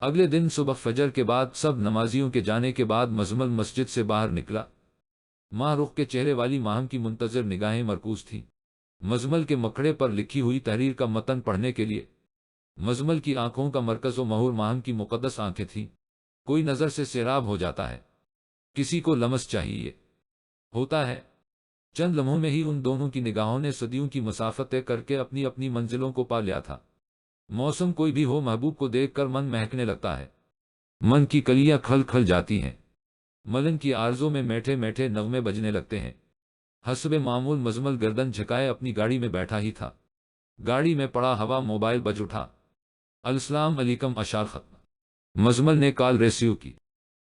اگلے دن صبح فجر کے بعد سب نمازیوں کے جانے کے بعد مزمل مسجد سے باہر نکلا۔ ماہ رخ کے چہرے والی ماہم کی منتظر نگاہیں مرکوز تھیں مزمل کے مکڑے پر لکھی ہوئی تحریر کا متن پڑھنے کے لیے۔ مزمل کی آنکھوں کا مرکز و محور ماہم کی مقدس آنکھیں تھیں۔ کوئی نظر سے سیراب ہو جاتا ہے، کسی کو لمس چاہیے ہوتا ہے۔ چند لمحوں میں ہی ان دونوں کی نگاہوں نے صدیوں کی مسافت طے کر کے اپنی اپنی منزلوں کو پا لیا تھا۔ موسم کوئی بھی ہو، محبوب کو دیکھ کر من مہکنے لگتا ہے، من کی کلیاں کھل کھل جاتی ہیں، ملن کی آرزوں میں میٹھے میٹھے نغمے بجنے لگتے ہیں۔ حسب معمول مزمل گردن جھکائے اپنی گاڑی میں بیٹھا ہی تھا۔ گاڑی میں پڑا ہوا موبائل بج اٹھا۔ السلام علیکم اشار ختم۔ مزمل نے کال ریسیو کی۔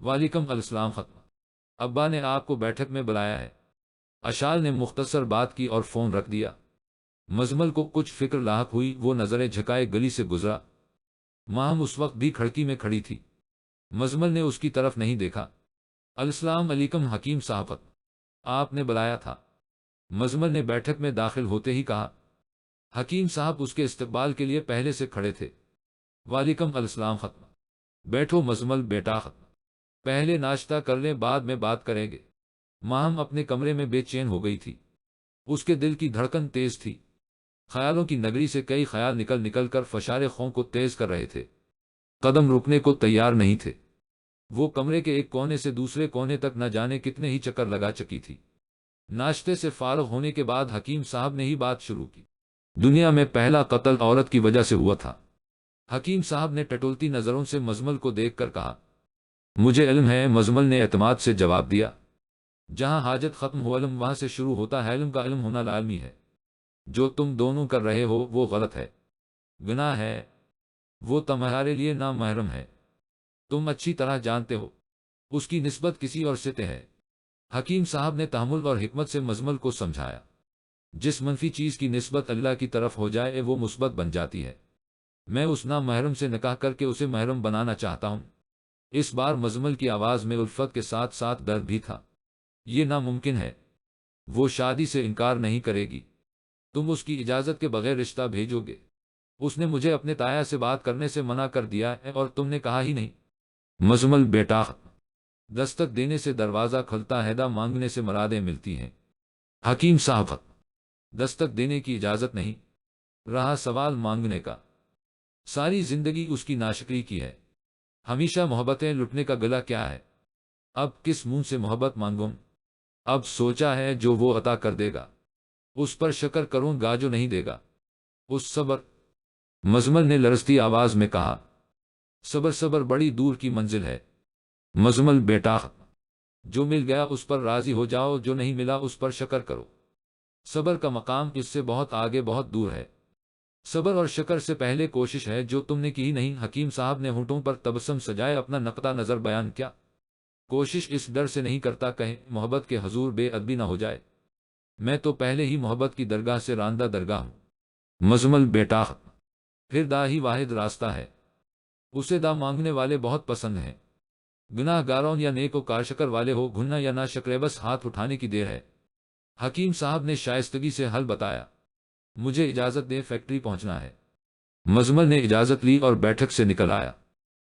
وعلیکم السلام ختم، ابا نے آپ کو بیٹھک میں بلایا ہے۔ اشال نے مختصر بات کی اور فون رکھ دیا۔ مزمل کو کچھ فکر لاحق ہوئی، وہ نظریں جھکائے گلی سے گزرا۔ ماہم اس وقت بھی کھڑکی میں کھڑی تھی۔ مزمل نے اس کی طرف نہیں دیکھا۔ السلام علیکم حکیم صاحب، آپ نے بلایا تھا؟ مزمل نے بیٹھک میں داخل ہوتے ہی کہا۔ حکیم صاحب اس کے استقبال کے لیے پہلے سے کھڑے تھے۔ وعلیکم السلام ختم، بیٹھو مزمل بیٹا ختم، پہلے ناشتہ کر لیں بعد میں بات کریں گے۔ ماہم اپنے کمرے میں بے چین ہو گئی تھی۔ اس کے دل کی دھڑکن تیز تھی۔ خیالوں کی نگری سے کئی خیال نکل نکل کر فشار خوں کو تیز کر رہے تھے، قدم رکنے کو تیار نہیں تھے۔ وہ کمرے کے ایک کونے سے دوسرے کونے تک نہ جانے کتنے ہی چکر لگا چکی تھی۔ ناشتے سے فارغ ہونے کے بعد حکیم صاحب نے ہی بات شروع کی۔ دنیا میں پہلا قتل عورت کی وجہ سے ہوا تھا۔ حکیم صاحب نے ٹٹولتی نظروں سے مزمل کو دیکھ کر کہا۔ مجھے علم ہے، مزمل نے اعتماد سے جواب دیا۔ جہاں حاجت ختم ہو علم وہاں سے شروع ہوتا ہے، علم کا علم ہونا لازمی ہے۔ جو تم دونوں کر رہے ہو وہ غلط ہے، گناہ ہے، وہ تمہارے لیے نامحرم ہے، تم اچھی طرح جانتے ہو، اس کی نسبت کسی اور سے ہے۔ حکیم صاحب نے تحمل اور حکمت سے مزمل کو سمجھایا۔ جس منفی چیز کی نسبت اللہ کی طرف ہو جائے وہ مثبت بن جاتی ہے۔ میں اس نامحرم سے نکاح کر کے اسے محرم بنانا چاہتا ہوں۔ اس بار مزمل کی آواز میں الفت کے ساتھ ساتھ درد بھی تھا۔ یہ ناممکن ہے، وہ شادی سے انکار نہیں کرے گی، تم اس کی اجازت کے بغیر رشتہ بھیجو گے؟ اس نے مجھے اپنے تایا سے بات کرنے سے منع کر دیا ہے اور تم نے کہا ہی نہیں۔ مزمل بیٹا، دستک دینے سے دروازہ کھلتا ہے، دا مانگنے سے مرادیں ملتی ہیں۔ حکیم صاحب، دستک دینے کی اجازت نہیں، رہا سوال مانگنے کا، ساری زندگی اس کی ناشکری کی ہے۔ ہمیشہ محبتیں لٹنے کا گلا کیا ہے؟ اب کس منہ سے محبت مانگوں؟ اب سوچا ہے جو وہ عطا کر دے گا اس پر شکر کروں گا، جو نہیں دے گا اس صبر۔ مزمل نے لرزتی آواز میں کہا۔ صبر صبر بڑی دور کی منزل ہے مزمل بیٹا، جو مل گیا اس پر راضی ہو جاؤ، جو نہیں ملا اس پر شکر کرو۔ صبر کا مقام اس سے بہت آگے بہت دور ہے۔ صبر اور شکر سے پہلے کوشش ہے، جو تم نے کی ہی نہیں۔ حکیم صاحب نے ہونٹوں پر تبسم سجائے اپنا نقطہ نظر بیان کیا۔ کوشش اس ڈر سے نہیں کرتا کہیں محبت کے حضور بے ادبی نہ ہو جائے، میں تو پہلے ہی محبت کی درگاہ سے راندہ درگاہ ہوں۔ مزمل بیٹا، پھر دا ہی واحد راستہ ہے، اسے دا مانگنے والے بہت پسند ہیں، گناہ گاروں یا نیک و کارشکر والے ہو، گھننا یا نہ شکرے، بس ہاتھ اٹھانے کی دیر ہے۔ حکیم صاحب نے شائستگی سے حل بتایا۔ مجھے اجازت دے، فیکٹری پہنچنا ہے۔ مزمل نے اجازت لی اور بیٹھک سے نکل آیا۔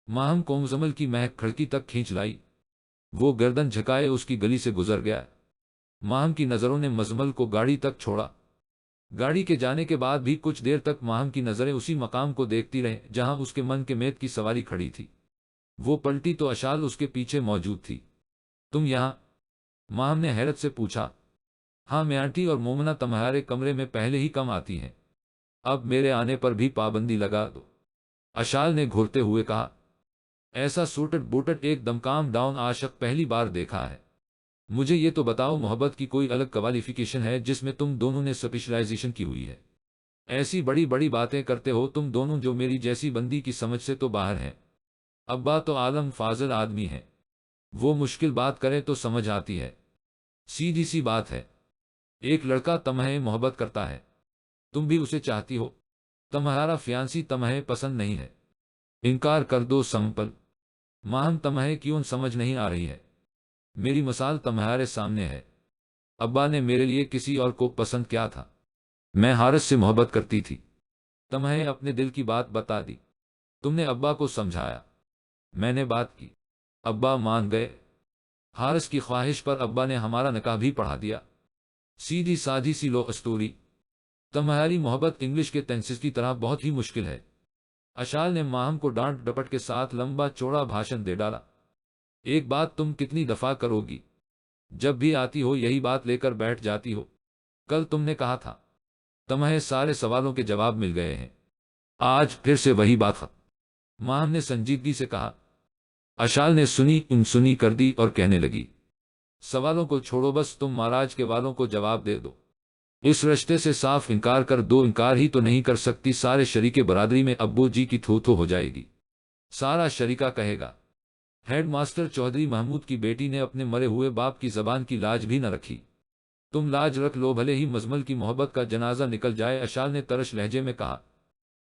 ماہم کو مزمل کی مہک کھڑکی تک کھینچ لائی۔ وہ گردن جھکائے اس کی گلی سے گزر گیا۔ ماہم کی نظروں نے مزمل کو گاڑی تک چھوڑا۔ گاڑی کے جانے کے بعد بھی کچھ دیر تک ماہم کی نظریں اسی مقام کو دیکھتی رہیں جہاں اس کے من کے میت کی سواری کھڑی تھی۔ وہ پلٹی تو اشال اس کے پیچھے موجود تھی۔ تم یہاں؟ ماہم نے حیرت سے پوچھا۔ ہاں میں آنٹی اور مومنہ تمہارے کمرے میں پہلے ہی کم آتی ہیں، اب میرے آنے پر بھی پابندی لگا دو، اشال نے گھرتے ہوئے کہا۔ ایسا سوٹٹ بوٹٹ ایک دم کام ڈاؤن عاشق پہلی بار دیکھا ہے۔ مجھے یہ تو بتاؤ، محبت کی کوئی الگ کوالیفیکیشن ہے جس میں تم دونوں نے اسپیشلائزیشن کی ہوئی ہے؟ ایسی بڑی بڑی باتیں کرتے ہو تم دونوں جو میری جیسی بندی کی سمجھ سے تو باہر ہیں۔ ابا تو عالم فاضل آدمی ہے، وہ مشکل بات کرے تو سمجھ آتی ہے، سیدھی سی بات ہے۔ ایک لڑکا تمہیں محبت کرتا ہے، تم بھی اسے چاہتی ہو، تمہارا فیانسی تمہیں پسند نہیں ہے، انکار کر دو سمپل۔ ماہم تمہیں کیوں سمجھ نہیں آ رہی ہے؟ میری مثال تمہارے سامنے ہے۔ ابا نے میرے لیے کسی اور کو پسند کیا تھا؟ میں حارث سے محبت کرتی تھی، تمہیں اپنے دل کی بات بتا دی، تم نے ابا کو سمجھایا، میں نے بات کی، ابا مان گئے۔ حارث کی خواہش پر ابا نے ہمارا نکاح بھی پڑھا دیا۔ سیدھی سادھی سی لو اسٹوری۔ تمہاری محبت انگلش کے ٹینسز کی طرح بہت ہی مشکل ہے۔ اشال نے ماہم کو ڈانٹ ڈپٹ کے ساتھ لمبا چوڑا بھاشن دے ڈالا۔ ایک بات تم کتنی دفعہ کرو گی؟ جب بھی آتی ہو یہی بات لے کر بیٹھ جاتی ہو۔ کل تم نے کہا تھا تمہیں سارے سوالوں کے جواب مل گئے ہیں، آج پھر سے وہی بات ختم۔ ماہم نے سنجیدگی سے کہا۔ اشال نے سنی کر دی اور کہنے لگی، سوالوں کو چھوڑو، بس تم مہاراج کے والوں کو جواب دے دو۔ اس رشتے سے صاف انکار کر دو، انکار ہی تو نہیں کر سکتی، سارے شریکے برادری میں ابو جی کی تھو تھو ہو جائے گی، سارا شریکہ کہے گا۔ ہیڈ ماسٹر چودھری محمود کی بیٹی نے اپنے مرے ہوئے باپ کی زبان کی لاج بھی نہ رکھی۔ تم لاج رکھ لو، بھلے ہی مزمل کی محبت کا جنازہ نکل جائے، اشال نے ترش لہجے میں کہا۔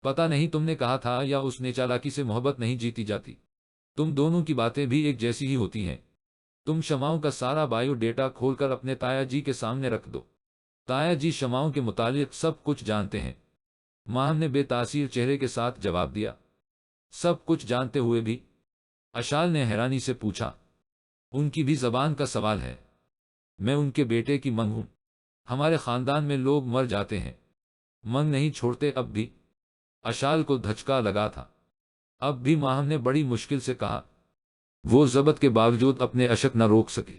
پتہ نہیں تم نے کہا تھا یا اس نے چالاکی سے محبت نہیں جیتی جاتی، تم دونوں کی باتیں بھی ایک جیسی ہی ہوتی ہیں۔ تم شماؤں کا سارا بایو ڈیٹا کھول کر اپنے تایا جی کے سامنے رکھ دو، تایا جی شماؤں کے متعلق سب کچھ جانتے ہیں۔ ماہم نے بے تاثیر چہرے کے ساتھ جواب دیا۔ سب کچھ جانتے ہوئے بھی؟ اشال نے حیرانی سے پوچھا۔ ان کی بھی زبان کا سوال ہے، میں ان کے بیٹے کی منگ ہوں، ہمارے خاندان میں لوگ مر جاتے ہیں، منگ نہیں چھوڑتے اب بھی۔ اشال کو دھچکا لگا تھا، اب بھی ماہم نے بڑی مشکل سے کہا۔ وہ ضبط کے باوجود اپنے اشک نہ روک سکی۔